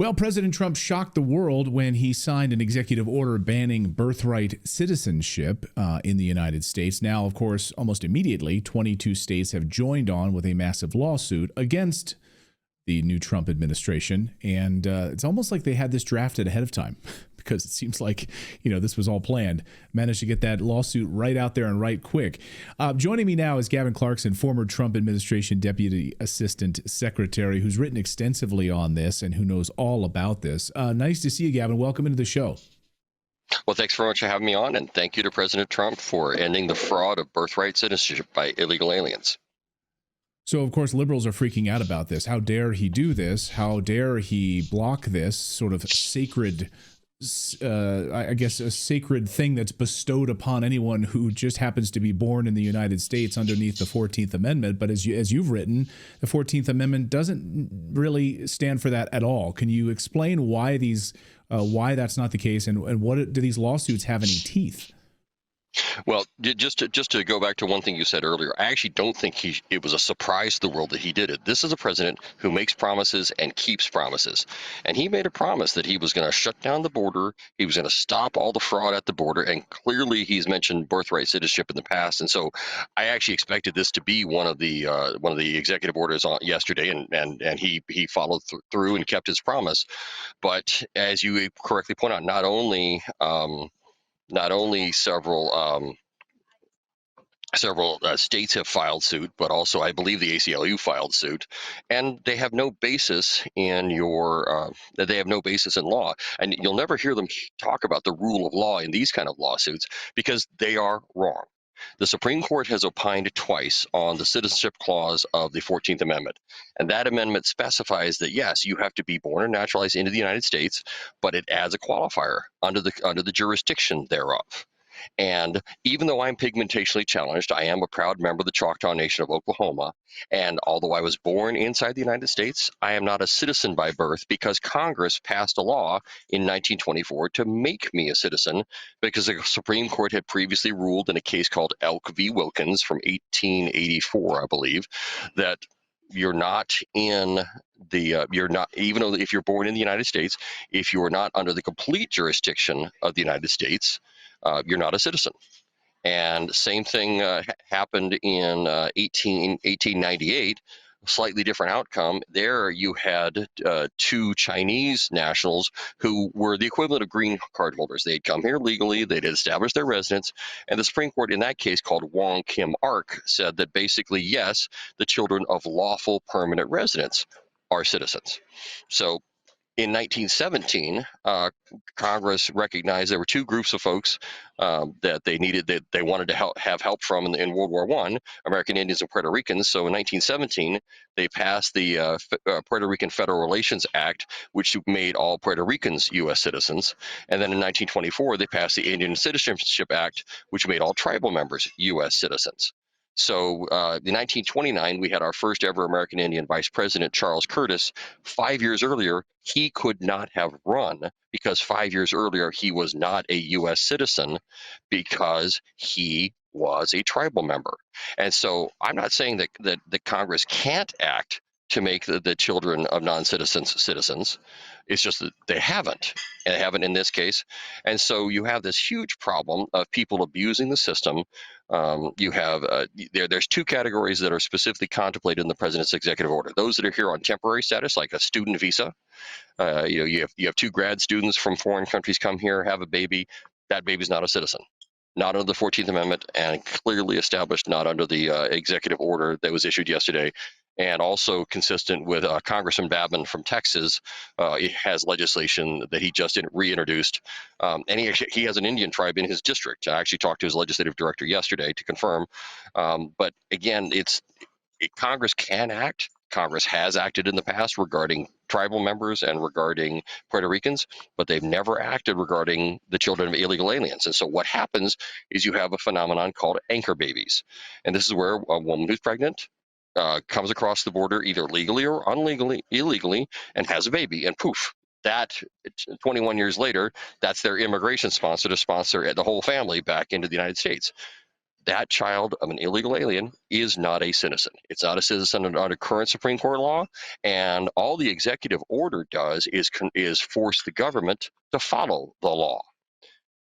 Well, President Trump shocked the world when he signed an executive order banning birthright citizenship in the United States. Now, of course, almost immediately, 22 states have joined on with a massive lawsuit against the new Trump administration. And it's almost like they had this drafted ahead of time because it seems like, this was all planned. Managed to get that lawsuit right out there and right quick. Joining me now is Gavin Clarkson, former Trump administration Deputy Assistant Secretary, who's written extensively on this and who knows all about this. Nice to see you, Gavin. Welcome into the show. Well, thanks very much for having me on, and thank you to President Trump for ending the fraud of birthright citizenship by illegal aliens. So, of course, liberals are freaking out about this. How dare he do this? How dare he block this sort of sacred, a sacred thing that's bestowed upon anyone who just happens to be born in the United States underneath the 14th Amendment. But as you've written, the 14th Amendment doesn't really stand for that at all. Can you explain why why that's not the case, and what do these lawsuits have any teeth? Well, just to go back to one thing you said earlier, I actually don't think it was a surprise to the world that he did it. This is a president who makes promises and keeps promises. And he made a promise that he was going to shut down the border, he was going to stop all the fraud at the border, and clearly he's mentioned birthright citizenship in the past. And so I actually expected this to be one of the executive orders on yesterday, and he followed through and kept his promise. But as you correctly point out, not only several states have filed suit, but also I believe the ACLU filed suit, and they have no basis in law. And you'll never hear them talk about the rule of law in these kind of lawsuits because they are wrong. The Supreme Court has opined twice on the citizenship clause of the 14th Amendment. And that amendment specifies that, yes, you have to be born or naturalized into the United States, but it adds a qualifier under the jurisdiction thereof. And even though I'm pigmentationally challenged, I am a proud member of the Choctaw Nation of Oklahoma. And although I was born inside the United States, I am not a citizen by birth because Congress passed a law in 1924 to make me a citizen because the Supreme Court had previously ruled in a case called Elk v. Wilkins from 1884, I believe, that you're not even though if you're born in the United States, if you're not under the complete jurisdiction of the United States, you're not a citizen. And same thing happened in 1898, a slightly different outcome. There you had two Chinese nationals who were the equivalent of green card holders. They had come here legally, they'd established their residence, and the Supreme Court in that case, called Wong Kim Ark, said that basically, yes, the children of lawful permanent residents are citizens. So in 1917, Congress recognized there were two groups of folks that they wanted to have help from in World War I, American Indians and Puerto Ricans. So in 1917, they passed the Puerto Rican Federal Relations Act, which made all Puerto Ricans U.S. citizens. And then in 1924, they passed the Indian Citizenship Act, which made all tribal members U.S. citizens. So in 1929, we had our first ever American Indian Vice President, Charles Curtis. 5 years earlier, he could not have run because 5 years earlier, he was not a U.S. citizen because he was a tribal member. And so I'm not saying that Congress can't act to make the children of non-citizens citizens. It's just that they haven't in this case. And so you have this huge problem of people abusing the system. You have there's two categories that are specifically contemplated in the president's executive order. Those that are here on temporary status, like a student visa. You have two grad students from foreign countries come here, have a baby. That baby's not a citizen. Not under the 14th Amendment, and clearly established not under the executive order that was issued yesterday. And also consistent with Congressman Babin from Texas, he has legislation that he just reintroduced. And he has an Indian tribe in his district. I actually talked to his legislative director yesterday to confirm. But again, Congress can act. Congress has acted in the past regarding tribal members and regarding Puerto Ricans, but they've never acted regarding the children of illegal aliens. And so what happens is you have a phenomenon called anchor babies. And this is where a woman who's pregnant comes across the border either legally or illegally, and has a baby, and poof, that 21 years later, that's their immigration sponsor to sponsor the whole family back into the United States. that child of an illegal alien is not a citizen. It's not a citizen under current Supreme Court law, and all the executive order does is force the government to follow the law.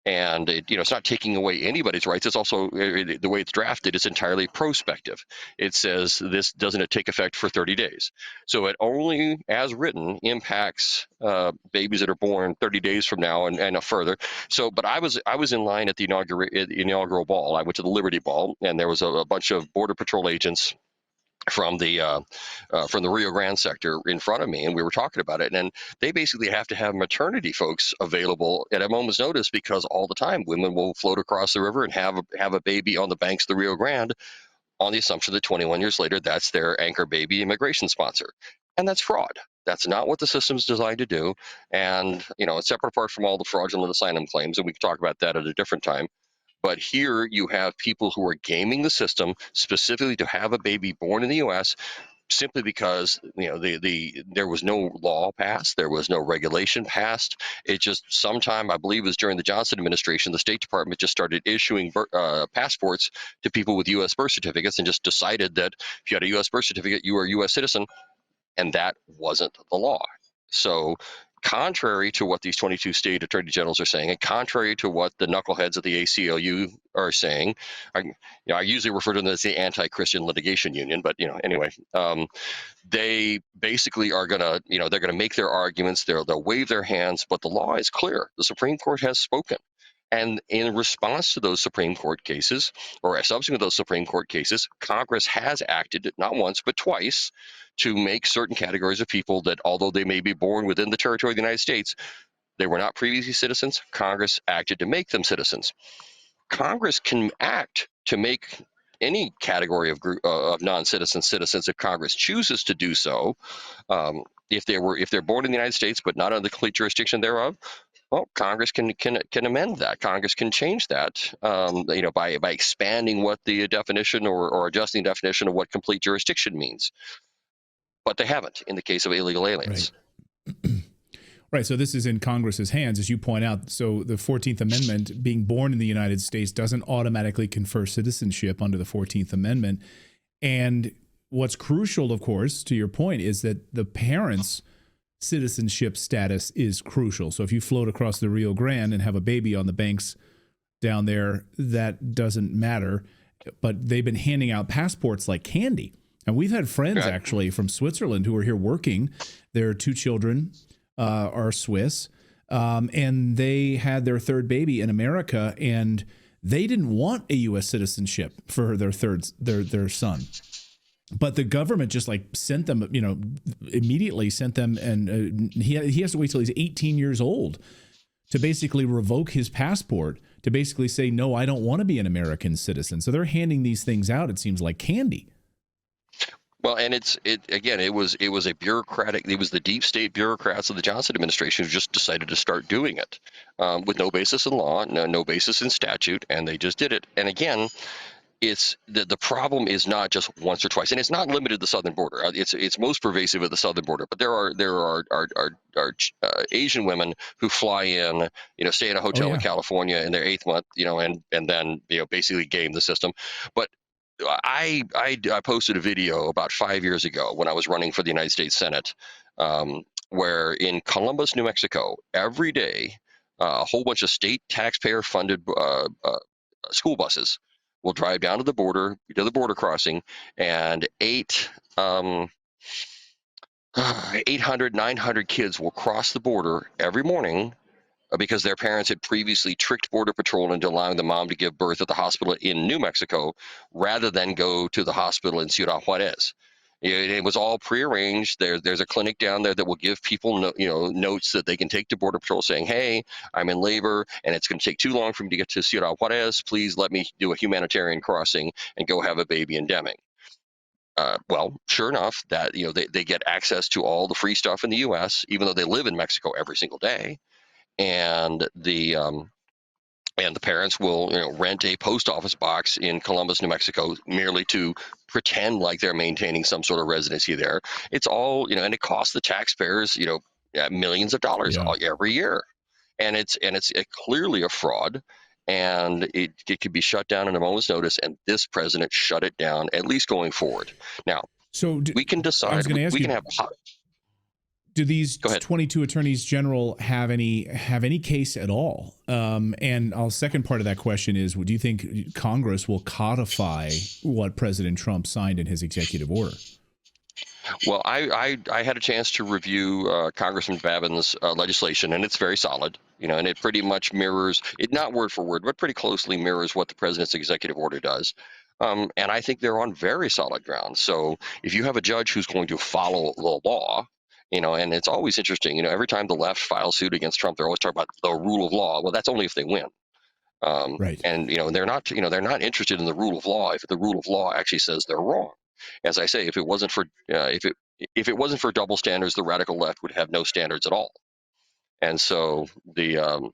And it's not taking away anybody's rights. It's also the way it's drafted. It's entirely prospective. It says this doesn't take effect for 30 days. So it only, as written, impacts babies that are born 30 days from now and further. So, but I was in line at the inaugural ball. I went to the Liberty Ball, and there was a bunch of Border Patrol agents from the Rio Grande sector in front of me, and we were talking about it. And they basically have to have maternity folks available at a moment's notice, because all the time women will float across the river and have a baby on the banks of the Rio Grande, on the assumption that 21 years later that's their anchor baby immigration sponsor, and that's fraud. That's not what the system's designed to do. And it's separate apart from all the fraudulent asylum claims, and we can talk about that at a different time. But here you have people who are gaming the system specifically to have a baby born in the U.S. simply because there was no law passed, there was no regulation passed. It just sometime, I believe, it was during the Johnson administration, the State Department just started issuing passports to people with U.S. birth certificates, and just decided that if you had a U.S. birth certificate, you were a U.S. citizen, and that wasn't the law. So, contrary to what these 22 state attorney generals are saying, and contrary to what the knuckleheads of the ACLU are saying, I usually refer to them as the anti-Christian litigation union, but anyway, they basically are gonna, they're gonna make their arguments, they'll wave their hands, but the law is clear. The Supreme Court has spoken. And in response to those Supreme Court cases, or subsequent to those Supreme Court cases, Congress has acted not once but twice to make certain categories of people that, although they may be born within the territory of the United States, they were not previously citizens. Congress acted to make them citizens. Congress can act to make any category of non-citizens citizens if Congress chooses to do so. If they're born in the United States but not under the complete jurisdiction thereof, well, Congress can amend that. Congress can change that, by expanding what the definition or adjusting the definition of what complete jurisdiction means. But they haven't in the case of illegal aliens. Right. Right. So this is in Congress's hands, as you point out. So the 14th Amendment, being born in the United States, doesn't automatically confer citizenship under the 14th Amendment. And what's crucial, of course, to your point, is that the parents' citizenship status is crucial. So if you float across the Rio Grande and have a baby on the banks down there, that doesn't matter. But they've been handing out passports like candy. And we've had friends actually from Switzerland who are here working. Their two children are Swiss, and they had their third baby in America, and they didn't want a U.S. citizenship for their son. But the government just sent them, immediately sent them, and he has to wait till he's 18 years old to basically revoke his passport, to basically say, no, I don't want to be an American citizen. So they're handing these things out, it seems like candy. Well, and it was a bureaucratic. It was the deep state bureaucrats of the Johnson administration who just decided to start doing it with no basis in law, no basis in statute, and they just did it. And again, it's the problem is not just once or twice, and it's not limited to the southern border. It's most pervasive at the southern border. But there are Asian women who fly in, stay in a hotel in California in their 8th month, and then basically game the system. But I posted a video about 5 years ago when I was running for the United States Senate, where in Columbus, New Mexico, every day, a whole bunch of state taxpayer-funded school buses will drive down to the border crossing, and 800, 900 kids will cross the border every morning because their parents had previously tricked Border Patrol into allowing the mom to give birth at the hospital in New Mexico rather than go to the hospital in Ciudad Juarez. It was all prearranged. There's a clinic down there that will give people notes that they can take to Border Patrol saying, hey, I'm in labor and it's going to take too long for me to get to Ciudad Juarez. Please let me do a humanitarian crossing and go have a baby in Deming. Well, sure enough, that they get access to all the free stuff in the U.S., even though they live in Mexico every single day. And the parents will rent a post office box in Columbus, New Mexico, merely to pretend like they're maintaining some sort of residency there. It's all and it costs the taxpayers millions of dollars every year, and it's clearly a fraud. and it could be shut down in a moment's notice. And this president shut it down, at least going forward. Now, So we can I was decide. going to ask We you, can have. do these Go ahead. 22 attorneys general have any case at all? And our second part of that question is, do you think Congress will codify what President Trump signed in his executive order? Well, I had a chance to review Congressman Babin's legislation, and it's very solid. And it pretty much mirrors it, not word for word, but pretty closely mirrors what the president's executive order does. And I think they're on very solid ground. So if you have a judge who's going to follow the law, and it's always interesting, every time the left files suit against Trump, they're always talking about the rule of law. Well, that's only if they win. Right. And they're not interested in the rule of law if the rule of law actually says they're wrong. As I say, if it wasn't for double standards, the radical left would have no standards at all. And so the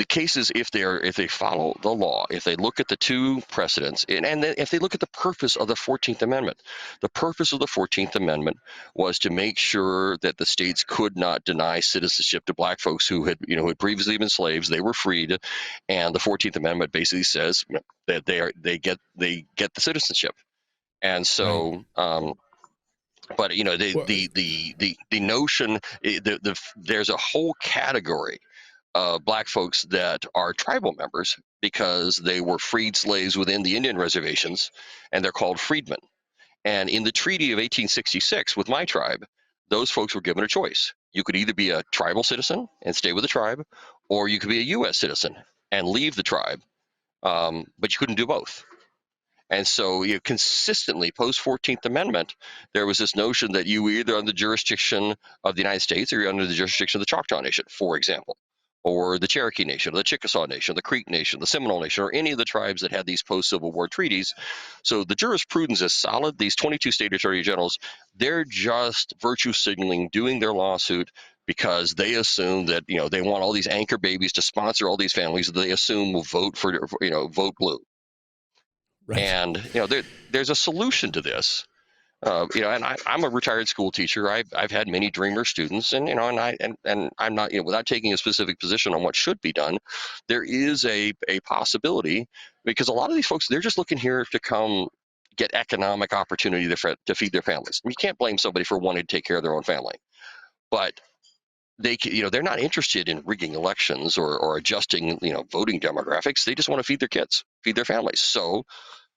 cases, if they follow the law, if they look at the two precedents, and if they look at the purpose of the 14th Amendment, the purpose of the 14th Amendment was to make sure that the states could not deny citizenship to black folks who had previously been slaves. They were freed, and the 14th Amendment basically says that they get the citizenship. And so, Right. but the notion, there's a whole category black folks that are tribal members because they were freed slaves within the Indian reservations, and they're called freedmen. And in the Treaty of 1866 with my tribe, those folks were given a choice. You could either be a tribal citizen and stay with the tribe, or you could be a U.S. citizen and leave the tribe, but you couldn't do both. And so, consistently post 14th Amendment, there was this notion that you were either under the jurisdiction of the United States or you're under the jurisdiction of the Choctaw Nation, for example, or the Cherokee Nation, or the Chickasaw Nation, the Creek Nation, the Seminole Nation, or any of the tribes that had these post-Civil War treaties. So the jurisprudence is solid. These 22 state attorney generals, they're just virtue signaling, doing their lawsuit because they assume that they want all these anchor babies to sponsor all these families that they assume will vote vote blue. Right. And there's a solution to this. And I'm a retired school teacher. I've had many dreamer students, and I'm not, without taking a specific position on what should be done, there is a possibility, because a lot of these folks, they're just looking here to come get economic opportunity to feed their families. You can't blame somebody for wanting to take care of their own family, but they're not interested in rigging elections or adjusting voting demographics. They just want to feed their kids, feed their families. So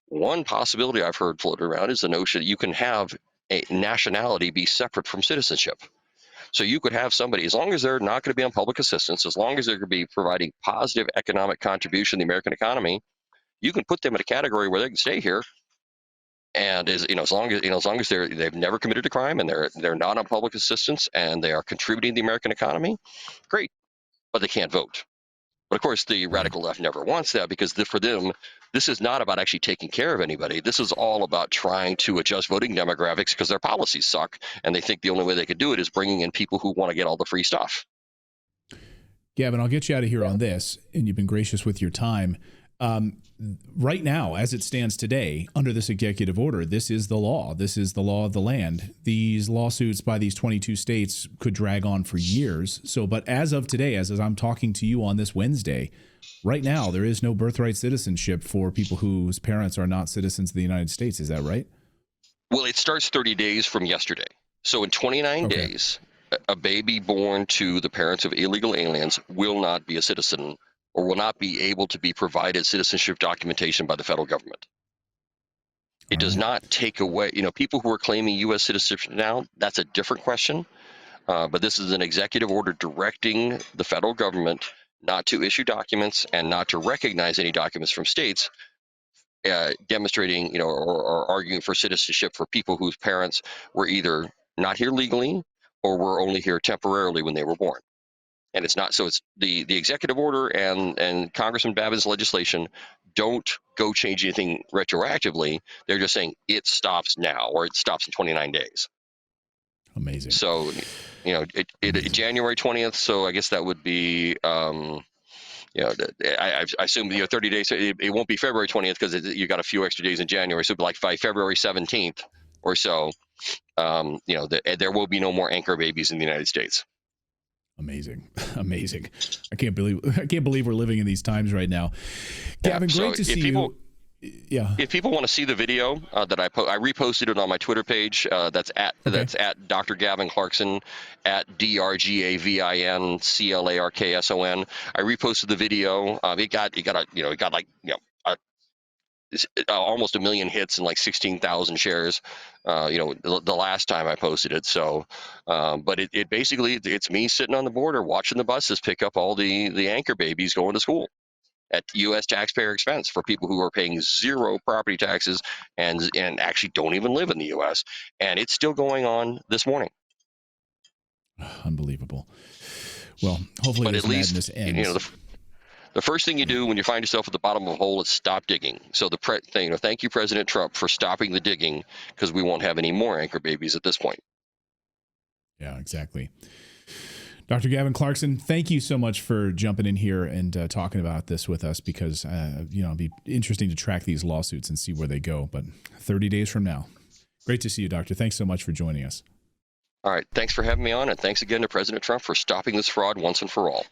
one possibility I've heard floated around is the notion that you can have a nationality be separate from citizenship. So you could have somebody, as long as they're not going to be on public assistance, as long as they're going to be providing positive economic contribution to the American economy, you can put them in a category where they can stay here. And as long as they've never committed a crime and they're not on public assistance and they are contributing to the American economy, great, but they can't vote. But of course, the radical left never wants that, because for them, this is not about actually taking care of anybody. This is all about trying to adjust voting demographics because their policies suck, and they think the only way they could do it is bringing in people who want to get all the free stuff. Gavin, I'll get you out of here on this, and you've been gracious with your time. Right now, as it stands today, under this executive order, this is the law. This is the law of the land. These lawsuits by these 22 states could drag on for years. So, but as of today, as I'm talking to you on this Wednesday, right now, there is no birthright citizenship for people whose parents are not citizens of the United States. Is that right? Well, it starts 30 days from yesterday. So in 29 days, a baby born to the parents of illegal aliens will not be a citizen, or will not be able to be provided citizenship documentation by the federal government. It does not take away, people who are claiming U.S. citizenship now, that's a different question. But this is an executive order directing the federal government not to issue documents and not to recognize any documents from states demonstrating, or arguing for citizenship for people whose parents were either not here legally or were only here temporarily when they were born. And it's not, so it's the executive order and Congressman Babin's legislation don't go change anything retroactively. They're just saying it stops now, or it stops in 29 days. Amazing. So, January 20th. So I guess that would be, I assume 30 days. It won't be February 20th because you got a few extra days in January. So it'd be like by February 17th or so, there will be no more anchor babies in the United States. Amazing. Amazing. I can't believe we're living in these times right now. Gavin, great to see you. Yeah. If people want to see the video that I reposted it on my Twitter page. That's at Dr. Gavin Clarkson, at DrGavinclarkson. I reposted the video. It got almost 1 million hits and like 16,000 shares. The last time I posted it. So, but it basically it's me sitting on the border watching the buses pick up all the anchor babies going to school at U.S. taxpayer expense for people who are paying zero property taxes and actually don't even live in the U.S. And it's still going on this morning. Unbelievable. Well, hopefully but this at least madness ends. The first thing you do when you find yourself at the bottom of a hole is stop digging. So thank you, President Trump, for stopping the digging, because we won't have any more anchor babies at this point. Yeah, exactly. Dr. Gavin Clarkson, thank you so much for jumping in here and talking about this with us, because it'll be interesting to track these lawsuits and see where they go. But 30 days from now. Great to see you, Doctor. Thanks so much for joining us. All right. Thanks for having me on, and thanks again to President Trump for stopping this fraud once and for all.